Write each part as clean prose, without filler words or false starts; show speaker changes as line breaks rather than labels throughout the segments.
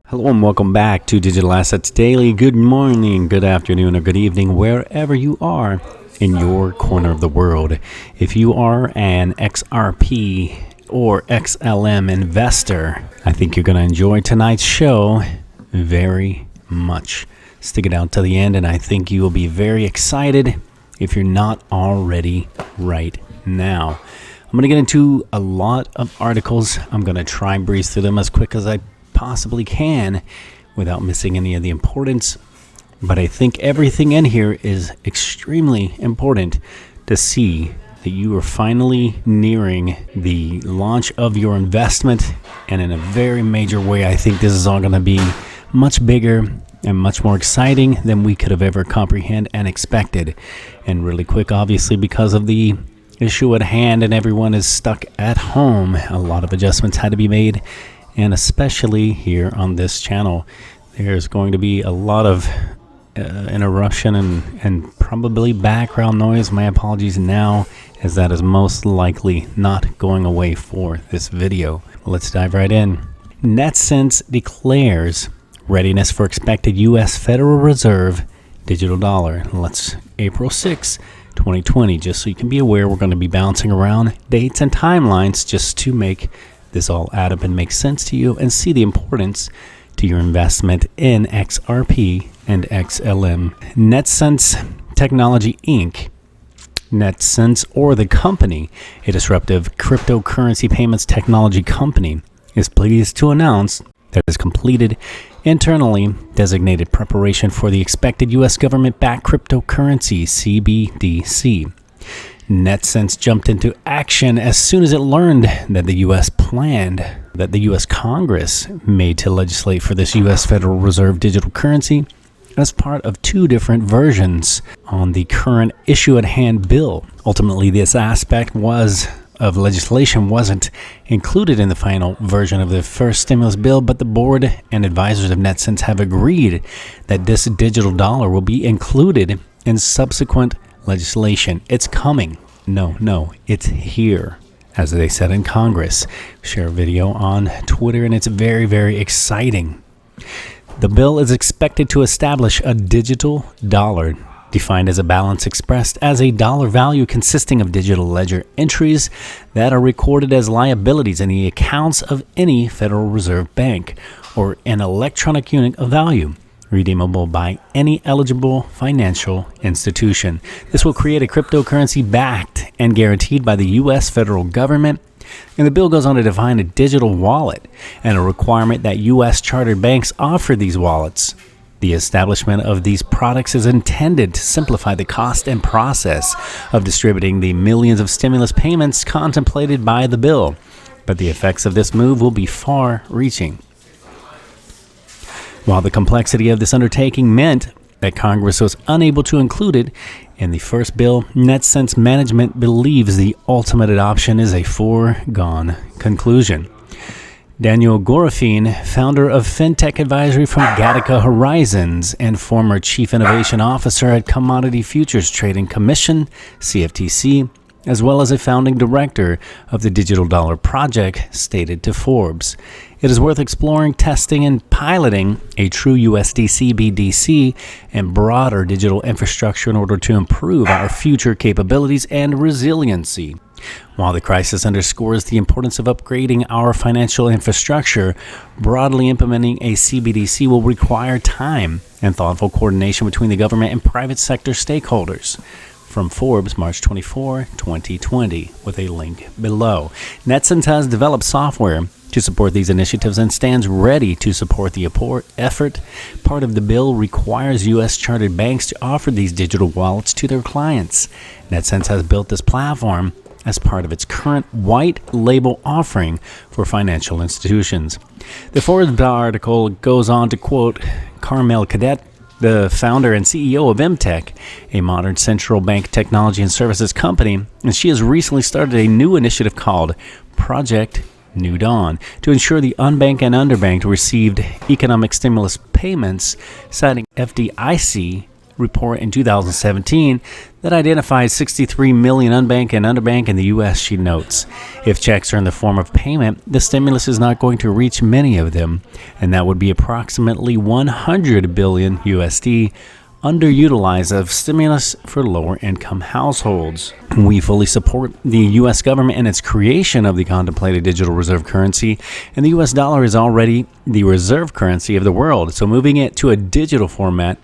Hello and welcome back to Digital Assets Daily. Good morning, good afternoon, or good evening, wherever you are in your corner of the world. If you are an XRP or XLM investor, I think you're going to enjoy tonight's show very much. Stick it out to the end, and I think you will be very excited if you're not already right now. I'm going to get into a lot of articles. I'm going to try and breeze through them as quick as I possibly can without missing any of the importance, but I think everything in here is extremely important to see that you are finally nearing the launch of your investment, and in a very major way. I think this is all going to be much bigger and much more exciting than we could have ever comprehended and expected. And really quick, obviously, because of the issue at hand and everyone is stuck at home, a lot of adjustments had to be made. And especially here on this channel, there's going to be a lot of interruption and probably background noise. My apologies now, as that is most likely not going away for this video. Let's dive right in. Netsense declares readiness for expected U.S. Federal Reserve digital dollar. That's April 6, 2020. Just so you can be aware, we're going to be bouncing around dates and timelines just to make this all add up and make sense to you and see the importance to your investment in XRP and XLM. Netsense Technology Inc., Netsense, or the company, a disruptive cryptocurrency payments technology company, is pleased to announce that it has completed internally designated preparation for the expected U.S. government-backed cryptocurrency CBDC. Netsense jumped into action as soon as it learned that the U.S. Congress made to legislate for this U.S. Federal Reserve digital currency as part of two different versions on the current issue at hand bill. Ultimately, this aspect of legislation wasn't included in the final version of the first stimulus bill, but the board and advisors of Netsense have agreed that this digital dollar will be included in subsequent legislation. It's coming. No, it's here, as they said in Congress. Share a video on Twitter, and it's very, very exciting. The bill is expected to establish a digital dollar defined as a balance expressed as a dollar value consisting of digital ledger entries that are recorded as liabilities in the accounts of any Federal Reserve Bank, or an electronic unit of value redeemable by any eligible financial institution. This will create a cryptocurrency backed and guaranteed by the U.S. federal government. And the bill goes on to define a digital wallet and a requirement that U.S. chartered banks offer these wallets. The establishment of these products is intended to simplify the cost and process of distributing the millions of stimulus payments contemplated by the bill. But the effects of this move will be far-reaching. While the complexity of this undertaking meant that Congress was unable to include it in the first bill, Netsense management believes the ultimate adoption is a foregone conclusion. Daniel Gorofin, founder of FinTech Advisory from Gattaca Horizons and former Chief Innovation Officer at Commodity Futures Trading Commission, CFTC, as well as a founding director of the Digital Dollar Project, stated to Forbes, "It is worth exploring, testing, and piloting a true USDC BDC and broader digital infrastructure in order to improve our future capabilities and resiliency. While the crisis underscores the importance of upgrading our financial infrastructure, broadly implementing a CBDC will require time and thoughtful coordination between the government and private sector stakeholders." From Forbes, March 24, 2020, with a link below. Netsense has developed software to support these initiatives and stands ready to support the effort. Part of the bill requires U.S. chartered banks to offer these digital wallets to their clients. Netsense has built this platform as part of its current white label offering for financial institutions. The Forbes article goes on to quote Carmel Cadet, the founder and CEO of IMTech, a modern central bank technology and services company, and she has recently started a new initiative called Project New Dawn to ensure the unbanked and underbanked received economic stimulus payments, citing FDIC report in 2017 that identified 63 million unbanked and underbanked in the U.S., she notes. If checks are in the form of payment, the stimulus is not going to reach many of them, and that would be approximately 100 billion USD underutilized of stimulus for lower-income households. We fully support the U.S. government in its creation of the contemplated digital reserve currency, and the U.S. dollar is already the reserve currency of the world, so moving it to a digital format,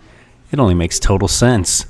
it only makes total sense.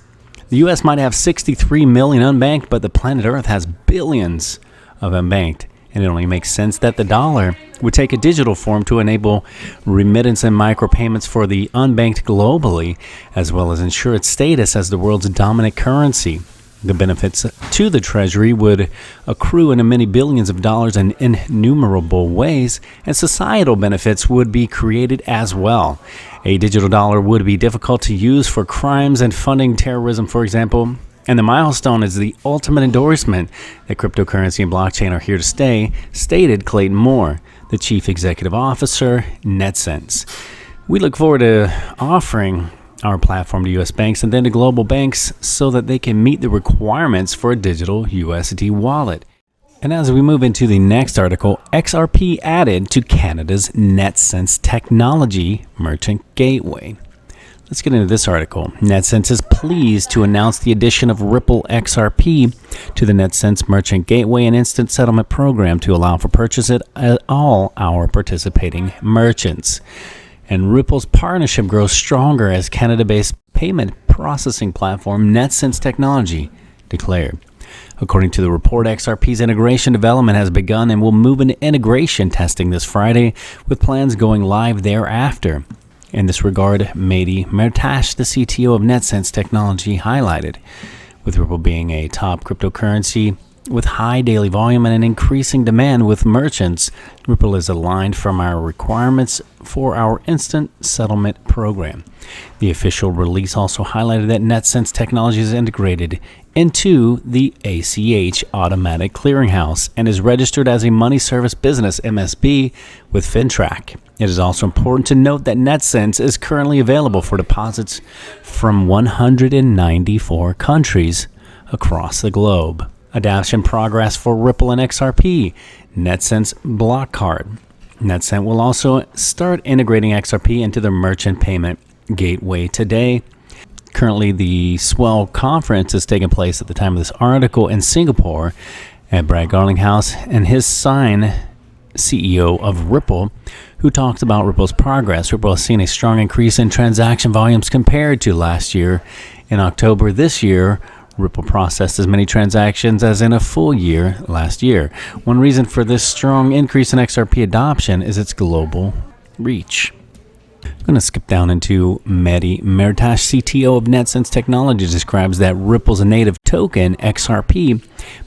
The U.S. might have 63 million unbanked, but the planet Earth has billions of unbanked, and it only makes sense that the dollar would take a digital form to enable remittance and micropayments for the unbanked globally, as well as ensure its status as the world's dominant currency. The benefits to the Treasury would accrue in many billions of dollars in innumerable ways, and societal benefits would be created as well. A digital dollar would be difficult to use for crimes and funding terrorism, for example. And the milestone is the ultimate endorsement that cryptocurrency and blockchain are here to stay, stated Clayton Moore, the chief executive officer, Netsense. We look forward to offering our platform to U.S. banks and then to global banks so that they can meet the requirements for a digital USD wallet. And as we move into the next article, XRP added to Canada's Netsense technology merchant gateway. Let's get into this article. Netsense is pleased to announce the addition of Ripple XRP to the Netsense Merchant Gateway and Instant Settlement Program to allow for purchase at all our participating merchants. And Ripple's partnership grows stronger as Canada-based payment processing platform Netsense Technology declared. According to the report, XRP's integration development has begun and will move into integration testing this Friday, with plans going live thereafter. In this regard, Mehdi Mertash, the CTO of Netsense Technology, highlighted, with Ripple being a top cryptocurrency with high daily volume and an increasing demand with merchants, Ripple is aligned from our requirements for our instant settlement program. The official release also highlighted that Netsense Technology is integrated into the ACH Automatic Clearinghouse and is registered as a money service business MSB with FinTrack. It is also important to note that Netsense is currently available for deposits from 194 countries across the globe. Adoption progress for Ripple and XRP. Netsense Block Card. Netsense will also start integrating XRP into the merchant payment gateway today. Currently, the Swell Conference is taking place at the time of this article in Singapore at Brad Garlinghouse and his sign, CEO of Ripple, who talks about Ripple's progress. Ripple has seen a strong increase in transaction volumes compared to last year. In October this year, Ripple processed as many transactions as in a full year last year. One reason for this strong increase in XRP adoption is its global reach. I'm going to skip down into Mehdi Mertash, CTO of Netsense Technology, describes that Ripple's native token, XRP,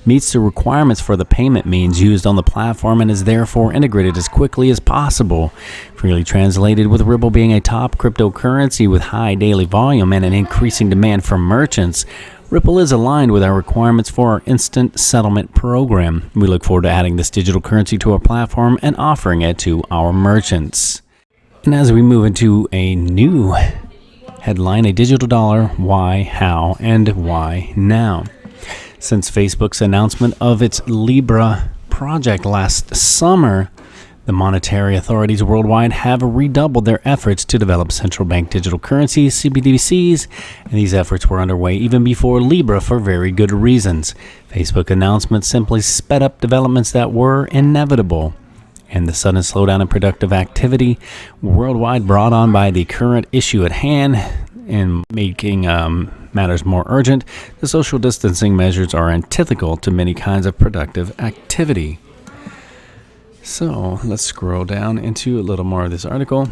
meets the requirements for the payment means used on the platform and is therefore integrated as quickly as possible. Freely translated, with Ripple being a top cryptocurrency with high daily volume and an increasing demand from merchants, Ripple is aligned with our requirements for our instant settlement program. We look forward to adding this digital currency to our platform and offering it to our merchants. And as we move into a new headline, a digital dollar, why, how, and why now? Since Facebook's announcement of its Libra project last summer, the monetary authorities worldwide have redoubled their efforts to develop central bank digital currencies, CBDCs, and these efforts were underway even before Libra for very good reasons. Facebook announcements simply sped up developments that were inevitable, and the sudden slowdown in productive activity worldwide brought on by the current issue at hand and making matters more urgent, the social distancing measures are antithetical to many kinds of productive activity. So let's scroll down into a little more of this article.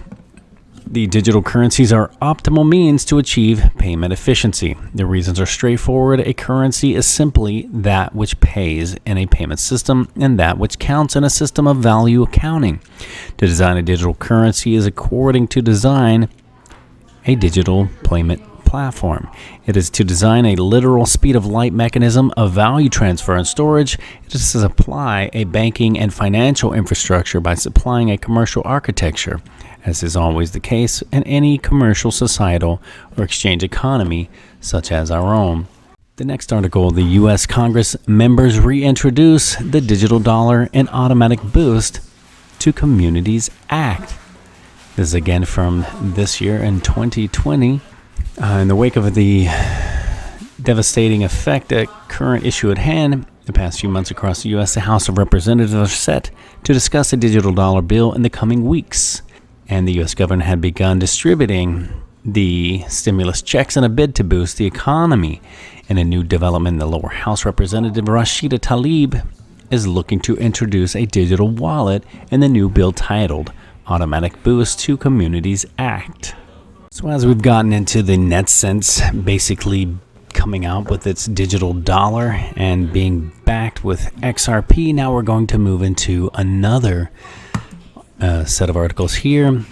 The digital currencies are optimal means to achieve payment efficiency. The reasons are straightforward. A currency is simply that which pays in a payment system and that which counts in a system of value accounting. To design a digital currency is according to design a digital payment platform. It is to design a literal speed of light mechanism of value transfer and storage. It is to supply a banking and financial infrastructure by supplying a commercial architecture. as is always the case in any commercial, societal, or exchange economy such as our own. The next article, the U.S. Congress members reintroduce the digital dollar and automatic boost to Communities Act. This is again from this year in 2020. In the wake of the devastating effect at current issue at hand, the past few months across the U.S., the House of Representatives are set to discuss a digital dollar bill in the coming weeks. And the U.S. government had begun distributing the stimulus checks in a bid to boost the economy. In a new development, the lower house, Representative Rashida Tlaib is looking to introduce a digital wallet in the new bill titled Automatic Boost to Communities Act. So as we've gotten into the Netsense basically coming out with its digital dollar and being backed with XRP, now we're going to move into another set of articles here.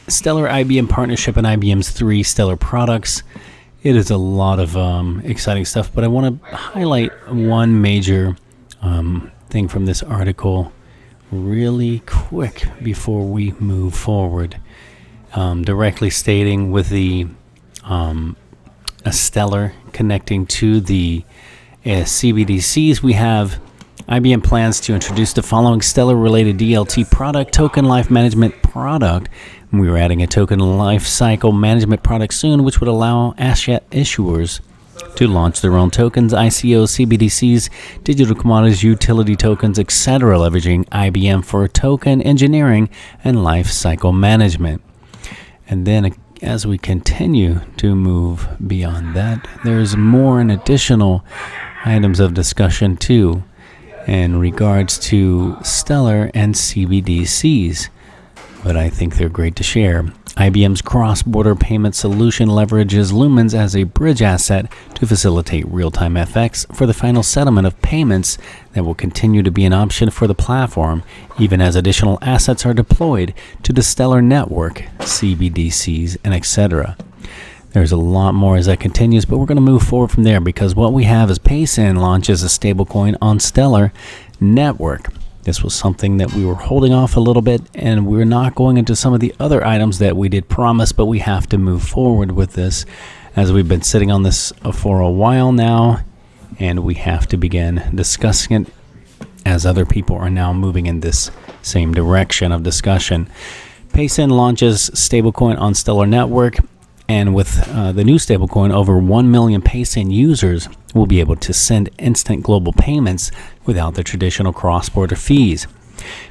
Stellar IBM partnership and IBM's 3 Stellar products. It is a lot of exciting stuff, but I want to highlight one major thing from this article really quick before we move forward. Directly stating with the a Stellar connecting to the CBDCs, we have IBM plans to introduce the following Stellar-related DLT product, Token Life Management product. We are adding a Token Life Cycle Management product soon, which would allow asset issuers to launch their own tokens, ICOs, CBDCs, digital commodities, utility tokens, etc., leveraging IBM for token engineering and life cycle management. And then as we continue to move beyond that, there's more and additional items of discussion too in regards to Stellar and CBDCs, but I think they're great to share. IBM's cross-border payment solution leverages Lumens as a bridge asset to facilitate real-time FX for the final settlement of payments that will continue to be an option for the platform, even as additional assets are deployed to the Stellar network, CBDCs, and etc. There's a lot more as that continues, but we're going to move forward from there because what we have is PaySend launches a stablecoin on Stellar network. This was something that we were holding off a little bit, and we're not going into some of the other items that we did promise, but we have to move forward with this as we've been sitting on this for a while now, and we have to begin discussing it as other people are now moving in this same direction of discussion. PaySend launches stablecoin on Stellar network. And with the new stablecoin, over 1 million PaySend users will be able to send instant global payments without the traditional cross-border fees.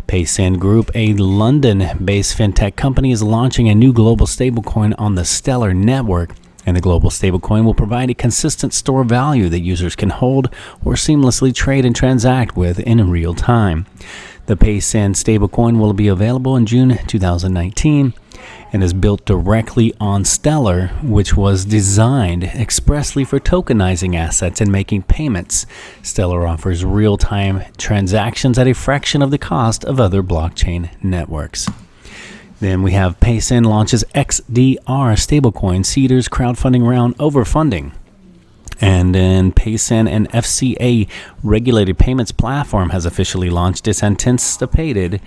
PaySend Group, a London-based fintech company, is launching a new global stablecoin on the Stellar network, and the global stablecoin will provide a consistent store value that users can hold or seamlessly trade and transact with in real time. The PaySend stablecoin will be available in June 2019. And is built directly on Stellar, which was designed expressly for tokenizing assets and making payments. Stellar offers real-time transactions at a fraction of the cost of other blockchain networks. Then we have PaySend launches XDR stablecoin, Cedars crowdfunding round overfunding. And then PaySend and FCA regulated payments platform has officially launched its anticipated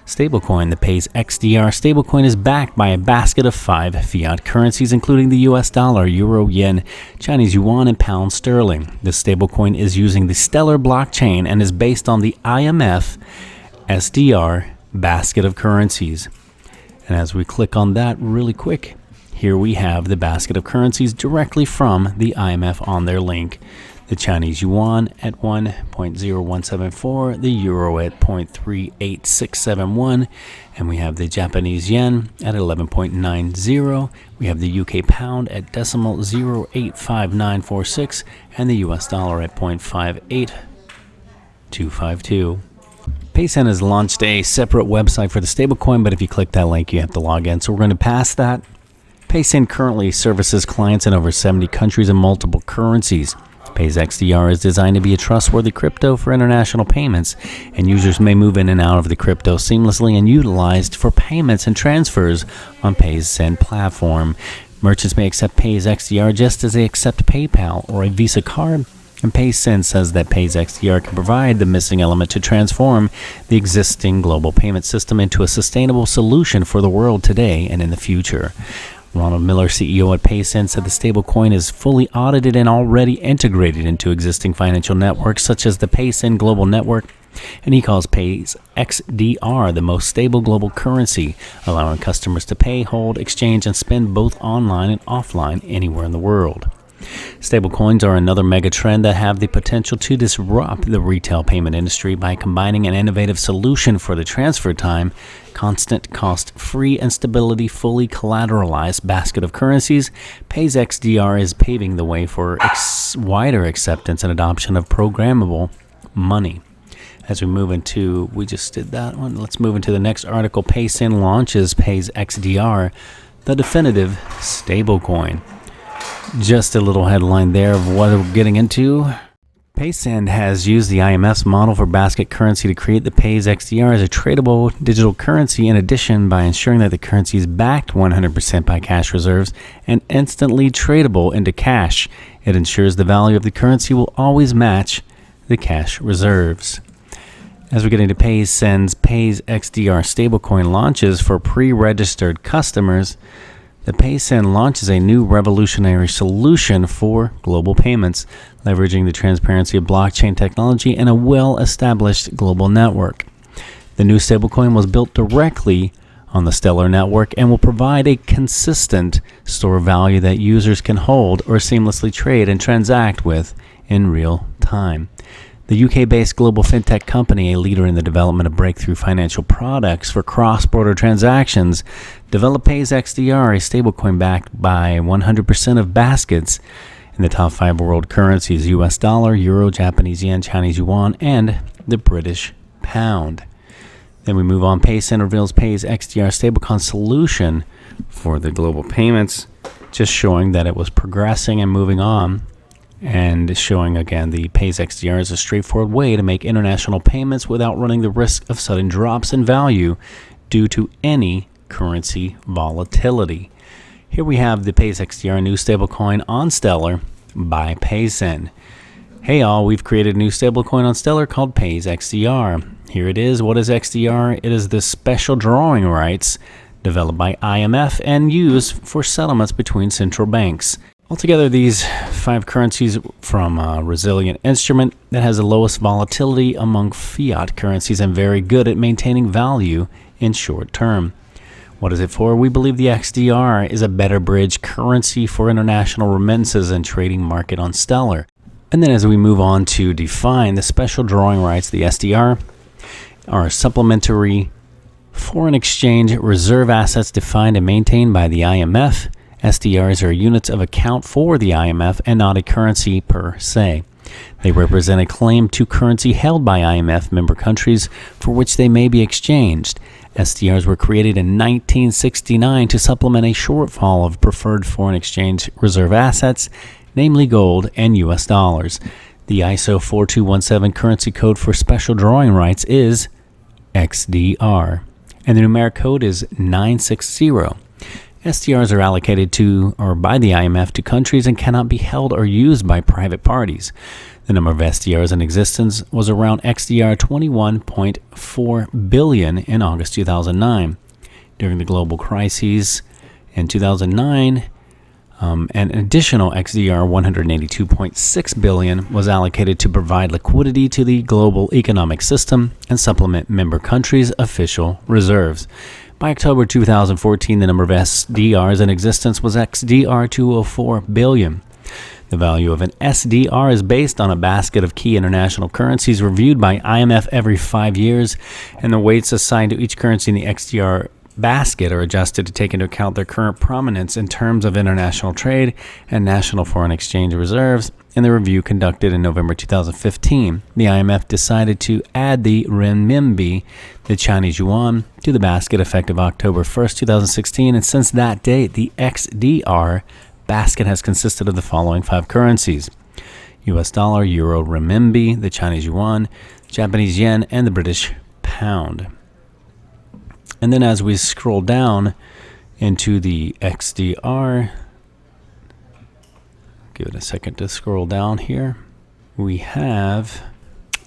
stablecoin. The Pays XDR stablecoin is backed by a basket of 5 fiat currencies, including the US dollar, euro, yen, Chinese yuan, and pound sterling. The stablecoin is using the Stellar blockchain and is based on the IMF SDR basket of currencies. And as we click on that really quick, here we have the basket of currencies directly from the IMF on their link. The Chinese yuan at 1.0174, the euro at 0.38671, and we have the Japanese yen at 11.90. We have the UK pound at decimal 0.85946, and the US dollar at 0.58252. PaySend has launched a separate website for the stablecoin, but if you click that link, you have to log in. So we're going to pass that. PaySend currently services clients in over 70 countries and multiple currencies. Pays XDR is designed to be a trustworthy crypto for international payments, and users may move in and out of the crypto seamlessly and utilized for payments and transfers on PaySend platform. Merchants may accept Pays XDR just as they accept PayPal or a Visa card, And PaySend says that Pays XDR can provide the missing element to transform the existing global payment system into a sustainable solution for the world today and in the future. Ronald Miller, CEO at PaySend, said the stablecoin is fully audited and already integrated into existing financial networks such as the PaySend Global Network, and he calls Pays XDR the most stable global currency, allowing customers to pay, hold, exchange, and spend both online and offline anywhere in the world. Stablecoins are another mega trend that have the potential to disrupt the retail payment industry by combining an innovative solution for the transfer time, constant cost-free, and stability fully collateralized basket of currencies. Pays XDR is paving the way for wider acceptance and adoption of programmable money. As we move into, we just did that one. Let's move into the next article. PaySend launches Pays XDR, the definitive stablecoin. Just a little headline there of what we're getting into. PaySend has used the IMF's model for basket currency to create the Pays XDR as a tradable digital currency. In addition, by ensuring that the currency is backed 100% by cash reserves and instantly tradable into cash, it ensures the value of the currency will always match the cash reserves. As we get into PaySend's Pays XDR stablecoin launches for pre-registered customers, the PaySend launches a new revolutionary solution for global payments, leveraging the transparency of blockchain technology and a well-established global network. The new stablecoin was built directly on the Stellar network and will provide a consistent store of value that users can hold or seamlessly trade and transact with in real time. The UK-based global fintech company, a leader in the development of breakthrough financial products for cross-border transactions, developed Pays XDR, a stablecoin backed by 100% of baskets in the top 5 world currencies: US dollar, euro, Japanese yen, Chinese yuan, and the British pound. Then we move on. PaySend reveals Pays XDR stablecoin solution for the global payments, just showing that it was progressing and moving on. And showing again the Pays XDR is a straightforward way to make international payments without running the risk of sudden drops in value due to any currency volatility. Here we have the Pays XDR new stablecoin on Stellar by PaySend. Hey all, we've created a new stablecoin on Stellar called Pays XDR. Here it is. What is XDR? It is the special drawing rights developed by IMF and used for settlements between central banks. Altogether, these 5 currencies from a resilient instrument that has the lowest volatility among fiat currencies and very good at maintaining value in short term. What is it for? We believe the XDR is a better bridge currency for international remittances and trading market on Stellar. And then as we move on to define the special drawing rights, the SDR are supplementary foreign exchange reserve assets defined and maintained by the IMF. SDRs are units of account for the IMF and not a currency per se. They represent a claim to currency held by IMF member countries for which they may be exchanged. SDRs were created in 1969 to supplement a shortfall of preferred foreign exchange reserve assets, namely gold and US dollars. The ISO 4217 currency code for special drawing rights is XDR, and the numeric code is 960. SDRs are allocated to or by the IMF to countries and cannot be held or used by private parties. The number of SDRs in existence was around XDR 21.4 billion in August 2009. During the global crises in 2009, an additional XDR 182.6 billion was allocated to provide liquidity to the global economic system and supplement member countries' official reserves. By October 2014, the number of SDRs in existence was XDR 204 billion. The value of an SDR is based on a basket of key international currencies reviewed by IMF every 5 years, and the weights assigned to each currency in the XDR basket are adjusted to take into account their current prominence in terms of international trade and national foreign exchange reserves. In the review conducted in November 2015, the IMF decided to add the renminbi, the Chinese yuan, to the basket effective October 1st, 2016, and since that date, the XDR basket has consisted of the following 5 currencies: US dollar, euro, renminbi, the Chinese yuan, Japanese yen, and the British pound. And then as we scroll down into the XDR, give it a second to scroll down here. we have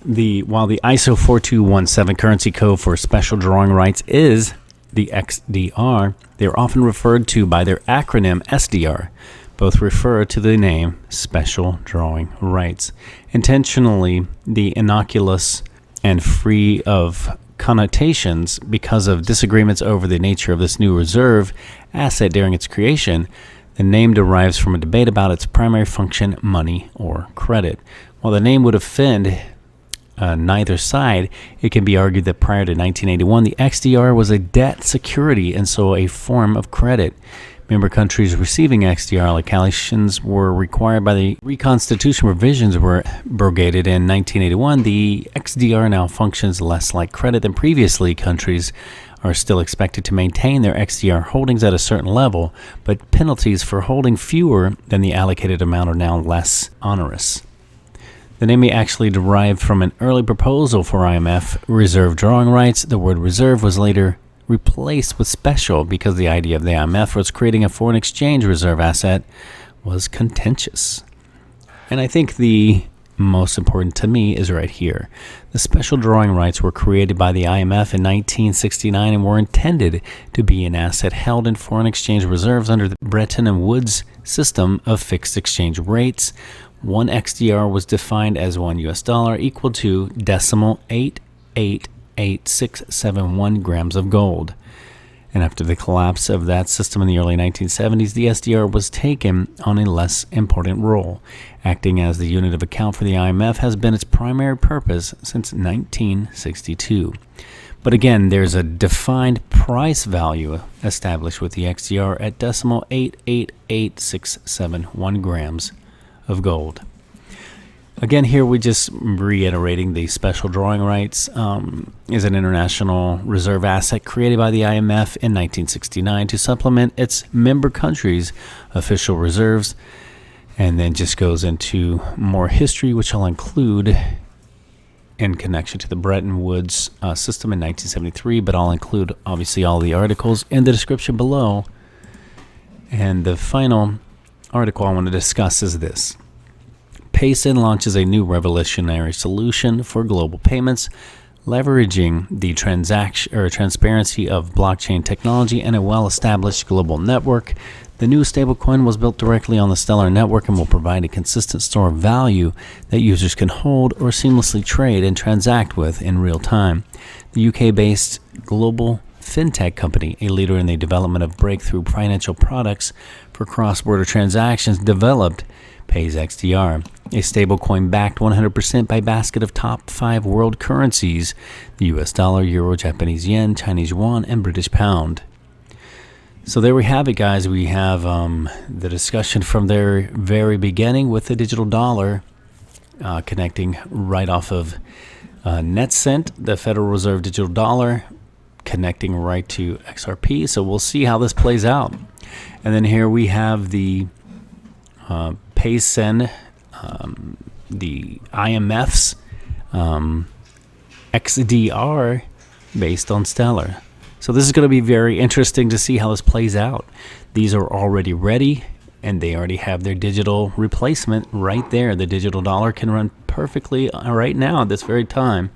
while the ISO 4217 currency code for special drawing rights is the XDR, they are often referred to by their acronym SDR. Both refer to the name special drawing rights. Intentionally, the innocuous and free of connotations because of disagreements over the nature of this new reserve asset during its creation. The name derives from a debate about its primary function, money or credit. While the name would offend neither side, it can be argued that prior to 1981, the XDR was a debt security and so a form of credit. Member countries receiving XDR allocations were required by the reconstitution revisions were abrogated in 1981. The XDR now functions less like credit than previously. Countries are still expected to maintain their XDR holdings at a certain level, but penalties for holding fewer than the allocated amount are now less onerous. The name may actually derive from an early proposal for IMF reserve drawing rights. The word reserve was later replaced with special because the idea of the IMF was creating a foreign exchange reserve asset was contentious. And I think the most important to me is right here. The special drawing rights were created by the IMF in 1969 and were intended to be an asset held in foreign exchange reserves under the Bretton Woods system of fixed exchange rates. One XDR was defined as $1 equal to 0.888671 grams of gold. And after the collapse of that system in the early 1970s, the SDR was taken on a less important role. Acting as the unit of account for the IMF has been its primary purpose since 1962. But again, there's a defined price value established with the XDR at 0.888671 grams of gold. Again, here we're just reiterating the special drawing rights is an international reserve asset created by the IMF in 1969 to supplement its member countries' official reserves, and then just goes into more history, which I'll include in connection to the Bretton Woods system in 1973, but I'll include obviously all the articles in the description below. And the final article I want to discuss is this. Payson launches a new revolutionary solution for global payments, leveraging the transparency of blockchain technology and a well-established global network. The new stablecoin was built directly on the Stellar network and will provide a consistent store of value that users can hold or seamlessly trade and transact with in real time. The UK-based global fintech company, a leader in the development of breakthrough financial products for cross-border transactions, developed Pays XDR, a stablecoin backed 100% by a basket of top 5 world currencies: the US dollar, euro, Japanese yen, Chinese yuan, and British pound. So there we have it, guys. We have the discussion from their very beginning with the digital dollar connecting right off of Netsense, the Federal Reserve digital dollar, connecting right to XRP. So we'll see how this plays out. And then here we have the Payson, the IMFs XDR based on Stellar. So this is going to be very interesting to see how this plays out. These are already ready, and they already have their digital replacement right there. The digital dollar can run perfectly right now at this very time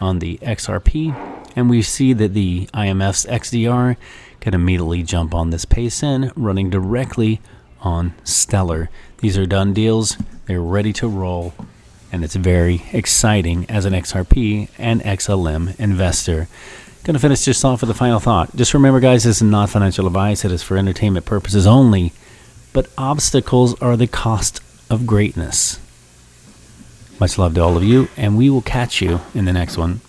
on the XRP, and we see that the IMF's XDR can immediately jump on this Payson running directly on Stellar. These are done deals. They're ready to roll, and it's very exciting as an XRP and XLM investor. Going to finish this off with a final thought. Just remember, guys, this is not financial advice. It is for entertainment purposes only, but obstacles are the cost of greatness. Much love to all of you, and we will catch you in the next one.